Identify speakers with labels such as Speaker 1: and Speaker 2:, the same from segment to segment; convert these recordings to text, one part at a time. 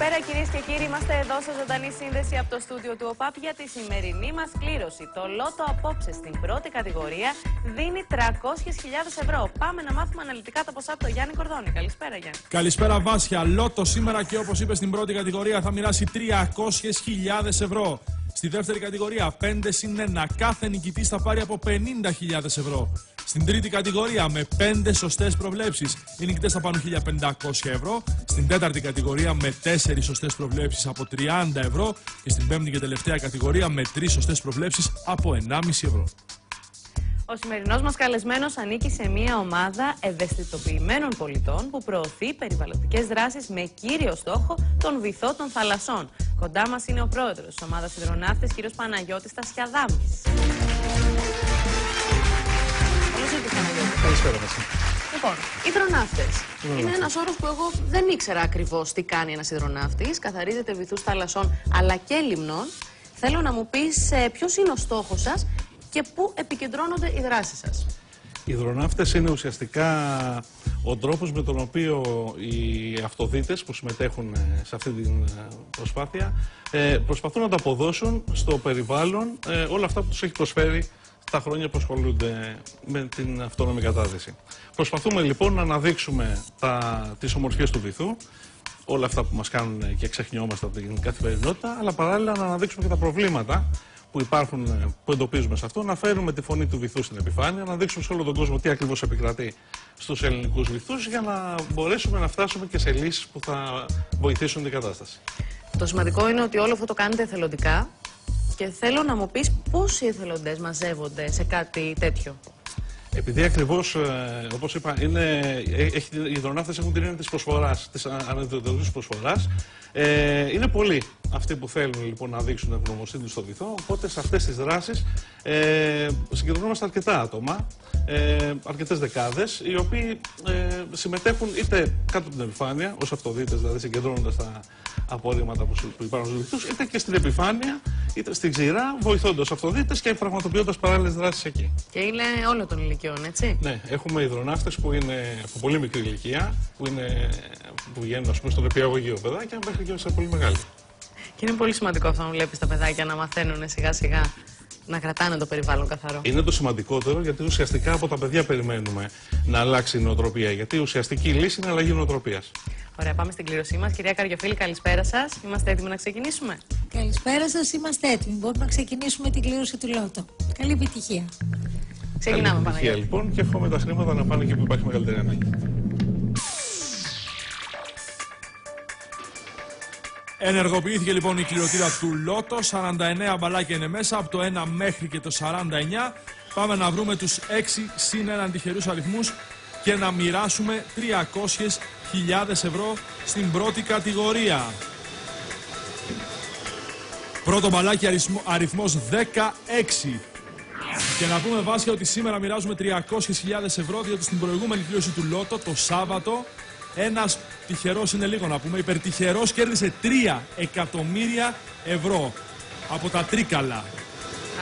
Speaker 1: Καλησπέρα κυρίες και κύριοι, είμαστε εδώ σε ζωντανή σύνδεση από το στούντιο του ΟΠΑΠ για τη σημερινή μας κλήρωση. Το Λότο απόψε στην πρώτη κατηγορία δίνει 300.000 ευρώ. Πάμε να μάθουμε αναλυτικά τα ποσά από τον Γιάννη Κορδόνη. Καλησπέρα Γιάννη.
Speaker 2: Καλησπέρα Βάσια. Λότο σήμερα και όπως είπε στην πρώτη κατηγορία θα μοιράσει 300.000 ευρώ. Στη δεύτερη κατηγορία 5 συν 1. Κάθε νικητής θα πάρει από 50.000 ευρώ. Στην τρίτη κατηγορία με 5 σωστές προβλέψεις οι νικητές θα πάρουν 1.500 ευρώ. Στην τέταρτη κατηγορία με 4 σωστές προβλέψεις από 30 ευρώ. Και στην πέμπτη και τελευταία κατηγορία με 3 σωστές προβλέψεις από 1,5 ευρώ.
Speaker 1: Ο σημερινός μας καλεσμένος ανήκει σε μια ομάδα ευαισθητοποιημένων πολιτών που προωθεί περιβαλλοντικές δράσεις με κύριο στόχο τον βυθό των θαλασσών. Κοντά μας είναι ο πρόεδρος της ομάδας Υδροναύτες, κ. Παναγιώτης Τασιαδάμης. Καλώς ήρθατε, Παναγιώτη.
Speaker 3: Καλησπέρα σας.
Speaker 1: Λοιπόν, υδροναύτες. Είναι ένας όρος που εγώ δεν ήξερα ακριβώς τι κάνει ένας υδροναύτης. Καθαρίζεται βυθούς θαλασσών αλλά και λιμνών. Θέλω να μου πεις ποιος είναι ο στόχος σας και πού επικεντρώνονται οι δράσεις σας.
Speaker 3: Οι υδροναύτες είναι ουσιαστικά ο τρόπος με τον οποίο οι αυτοδίτες που συμμετέχουν σε αυτή την προσπάθεια προσπαθούν να τα αποδώσουν στο περιβάλλον όλα αυτά που τους έχει προσφέρει τα χρόνια που ασχολούνται με την αυτόνομη κατάδυση. Προσπαθούμε λοιπόν να αναδείξουμε τις ομορφιές του βυθού, όλα αυτά που μας κάνουν και ξεχνιόμαστε από την καθημερινότητα, αλλά παράλληλα να αναδείξουμε και τα προβλήματα που υπάρχουν, που εντοπίζουμε σε αυτό, να φέρουμε τη φωνή του βυθού στην επιφάνεια, να δείξουμε σε όλο τον κόσμο τι ακριβώς επικρατεί στους ελληνικούς βυθούς για να μπορέσουμε να φτάσουμε και σε λύσεις που θα βοηθήσουν την κατάσταση.
Speaker 1: Το σημαντικό είναι ότι όλο αυτό το κάνετε εθελοντικά και θέλω να μου πεις πόσοι εθελοντές μαζεύονται σε κάτι τέτοιο.
Speaker 3: Επειδή ακριβώς, όπως είπα, οι υδροναύτες έχουν την έννοια της προσφοράς, της αναδοτικής προσφοράς. Είναι πολλοί αυτοί που θέλουν λοιπόν να δείξουν την ευγνωμοσύνη τους στο βυθό. Οπότε σε αυτές τις δράσεις συγκεντρωνόμαστε αρκετά άτομα, αρκετές δεκάδες, οι οποίοι συμμετέχουν είτε κάτω από την επιφάνεια, ως αυτοδίτες, δηλαδή συγκεντρώνοντας τα απορρίμματα που υπάρχουν στους βυθούς, είτε και στην επιφάνεια, είτε στην ξηρά, βοηθώντας αυτοδίτες και πραγματοποιώντας παράλληλες δράσεις εκεί.
Speaker 1: Και είναι όλων των ηλικιών, έτσι.
Speaker 3: Ναι, έχουμε υδροναύτες που είναι από πολύ μικρή ηλικία, που βγαίνουν ας πούμε, στον νηπιαγωγείο παιδάκια, μέχρι και σε πολύ μεγάλη.
Speaker 1: Και είναι πολύ σημαντικό αυτό να βλέπεις τα παιδάκια να μαθαίνουν σιγά σιγά να κρατάνε το περιβάλλον καθαρό.
Speaker 3: Είναι το σημαντικότερο γιατί ουσιαστικά από τα παιδιά περιμένουμε να αλλάξει η νοοτροπία. Γιατί η ουσιαστική λύση είναι αλλαγή νοοτροπίας.
Speaker 1: Ωραία, πάμε στην κλήρωσή μας. Κυρία Καριοφίλη, καλησπέρα σας. Είμαστε έτοιμοι να ξεκινήσουμε?
Speaker 4: Καλησπέρα σας, είμαστε έτοιμοι. Μπορούμε να ξεκινήσουμε την κλήρωση του Λότο. Καλή επιτυχία.
Speaker 1: Ξεκινάμε, Παναγιώτη.
Speaker 3: Λοιπόν, και εύχομαι τα χρήματα να πάνε εκεί που υπάρχει μεγαλύτερη ανάγκη.
Speaker 2: Ενεργοποιήθηκε λοιπόν η κληρωτήρα του Λότο. 49 μπαλάκια είναι μέσα, από το 1 μέχρι και το 49. Πάμε να βρούμε τους 6 συν 1 τυχερούς αριθμούς και να μοιράσουμε 300.000 ευρώ στην πρώτη κατηγορία. Πρώτο μπαλάκι αριθμός 16. Και να πούμε Βάσια ότι σήμερα μοιράζουμε 300.000 ευρώ, διότι στην προηγούμενη κλήρωση του Λότο το Σάββατο ένας τυχερός, είναι λίγο να πούμε, υπερτυχερός κέρδισε 3 εκατομμύρια ευρώ από τα Τρίκαλα.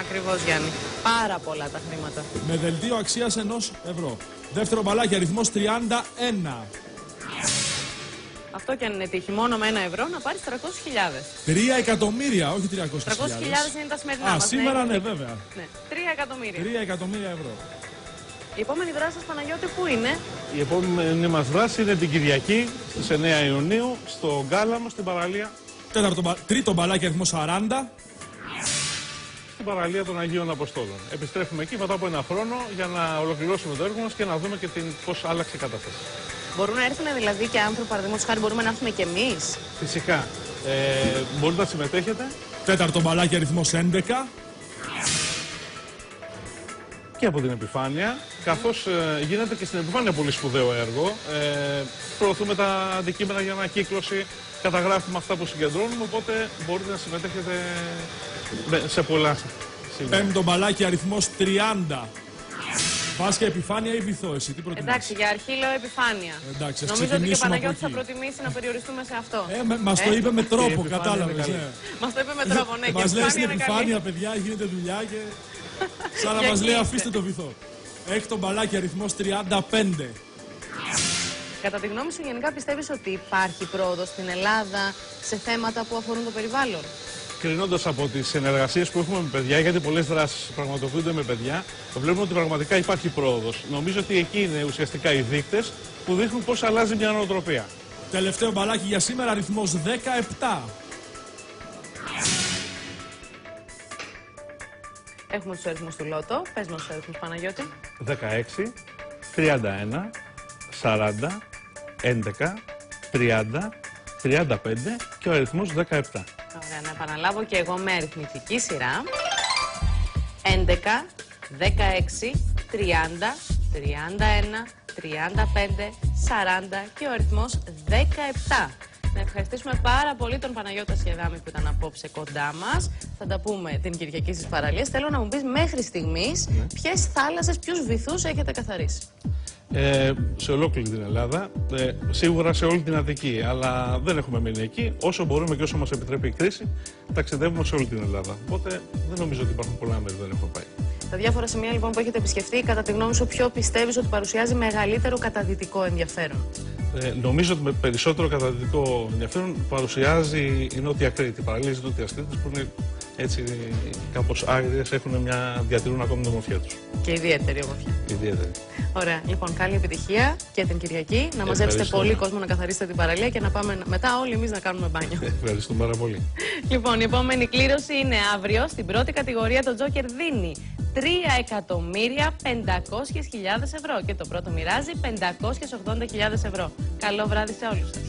Speaker 1: Ακριβώς, Γιάννη. Πάρα πολλά τα χρήματα.
Speaker 2: Με δελτίο αξίας 1 ευρώ. Δεύτερο μπαλάκι αριθμός 31.
Speaker 1: Αυτό και αν είναι τύχη, μόνο με 1 ευρώ να πάρεις 300.000.
Speaker 2: 3 εκατομμύρια, όχι 300.000.
Speaker 1: 300.000 είναι τα σημερινά μας.
Speaker 2: Σήμερα ναι, βέβαια.
Speaker 1: Ναι. 3 εκατομμύρια.
Speaker 2: 3 εκατομμύρια ευρώ.
Speaker 1: Η επόμενη δράση σας, Παναγιώτη, πού είναι?
Speaker 3: Η επόμενη μας δράση είναι την Κυριακή στις 9 Ιουνίου στο Γκάλαμο, στην παραλία.
Speaker 2: Τρίτο μπαλάκι αριθμός 40.
Speaker 3: Στην παραλία των Αγίων Αποστόλων. Επιστρέφουμε εκεί μετά από ένα χρόνο για να ολοκληρώσουμε το έργο μας και να δούμε και πώς άλλαξε η κατάσταση.
Speaker 1: Μπορούν να έρθουν δηλαδή και άνθρωποι, παραδείγματος χάρη, μπορούμε να έρθουμε κι εμείς?
Speaker 3: Φυσικά. Μπορείτε να συμμετέχετε.
Speaker 2: Τέταρτο μπαλάκι αριθμός 11.
Speaker 3: Και από την επιφάνεια, καθώς γίνεται και στην επιφάνεια πολύ σπουδαίο έργο. Προωθούμε τα αντικείμενα για ανακύκλωση, καταγράφουμε αυτά που συγκεντρώνουμε, οπότε μπορείτε να συμμετέχετε σε πολλά σημεία.
Speaker 2: Πέμπτο μπαλάκι αριθμός 30. Βάσια, επιφάνεια ή βυθό, εσύ τι προτιμάς?
Speaker 1: Εντάξει, για αρχή λέω επιφάνεια.
Speaker 2: Εντάξει,
Speaker 1: νομίζω ότι και ο Παναγιώτης θα προτιμήσει να περιοριστούμε σε αυτό.
Speaker 2: Μας το είπε με τρόπο, κατάλαβες.
Speaker 1: Μας το είπε με τρόπο, ναι.
Speaker 2: Μας λέει στην επιφάνεια, παιδιά, γίνεται δουλειά και σαν να μας λέει αφήστε το βυθό. Έκτο μπαλάκι αριθμός 35.
Speaker 1: κατά τη γνώμη σου, γενικά πιστεύεις ότι υπάρχει πρόοδος στην Ελλάδα σε θέματα που αφορούν το περιβάλλον?
Speaker 3: Κρινώντας από τις συνεργασίες που έχουμε με παιδιά, γιατί πολλές δράσεις πραγματοποιούνται με παιδιά, βλέπουμε ότι πραγματικά υπάρχει πρόοδος. Νομίζω ότι εκεί είναι ουσιαστικά οι δείκτες που δείχνουν πώς αλλάζει μια νοοτροπία.
Speaker 2: Τελευταίο μπαλάκι για σήμερα, αριθμός 17.
Speaker 1: Έχουμε τους αριθμούς του Λότο. Πες μας τους αριθμούς, Παναγιώτη.
Speaker 3: 16, 31, 40, 11, 30, 35 και ο αριθμός 17.
Speaker 1: Ωραία, να επαναλάβω και εγώ με αριθμητική σειρά. 11, 16, 30, 31, 35, 40 και ο αριθμός 17. Να ευχαριστήσουμε πάρα πολύ τον Παναγιώτα Σχεδάμη που ήταν απόψε κοντά μας. Θα τα πούμε την Κυριακή στις παραλίες. Θέλω να μου πεις μέχρι στιγμής ποιες θάλασσες, ποιους βυθούς έχετε καθαρίσει?
Speaker 3: Σε ολόκληρη την Ελλάδα, σίγουρα σε όλη την Αττική, αλλά δεν έχουμε μείνει εκεί. Όσο μπορούμε και όσο μας επιτρέπει η κρίση, ταξιδεύουμε σε όλη την Ελλάδα. Οπότε δεν νομίζω ότι υπάρχουν πολλά μέρη που δεν έχουμε πάει.
Speaker 1: Τα διάφορα σημεία λοιπόν που έχετε επισκεφτεί, κατά τη γνώμη σου, ποιο πιστεύεις ότι παρουσιάζει μεγαλύτερο καταδυτικό ενδιαφέρον?
Speaker 3: Νομίζω ότι με περισσότερο καταδυτικό ενδιαφέρον παρουσιάζει η Νότια Κρήτη, παραλίες Νότιας Κρήτης που είναι έτσι κάπως άγριες, διατηρούν ακόμη την ομορφιά τους.
Speaker 1: Και ιδιαίτερη ομορφιά.
Speaker 3: Ιδιαίτερη.
Speaker 1: Ωραία. Λοιπόν, καλή επιτυχία και την Κυριακή. Να μαζέψετε πολύ κόσμο να καθαρίσετε την παραλία και να πάμε μετά όλοι εμείς να κάνουμε μπάνιο.
Speaker 3: Ευχαριστούμε πάρα πολύ.
Speaker 1: Λοιπόν, η επόμενη κλήρωση είναι αύριο. Στην πρώτη κατηγορία το Τζόκερ δίνει 3.500.000 ευρώ και το πρώτο μοιράζει 580.000 ευρώ. Καλό βράδυ σε όλους σας.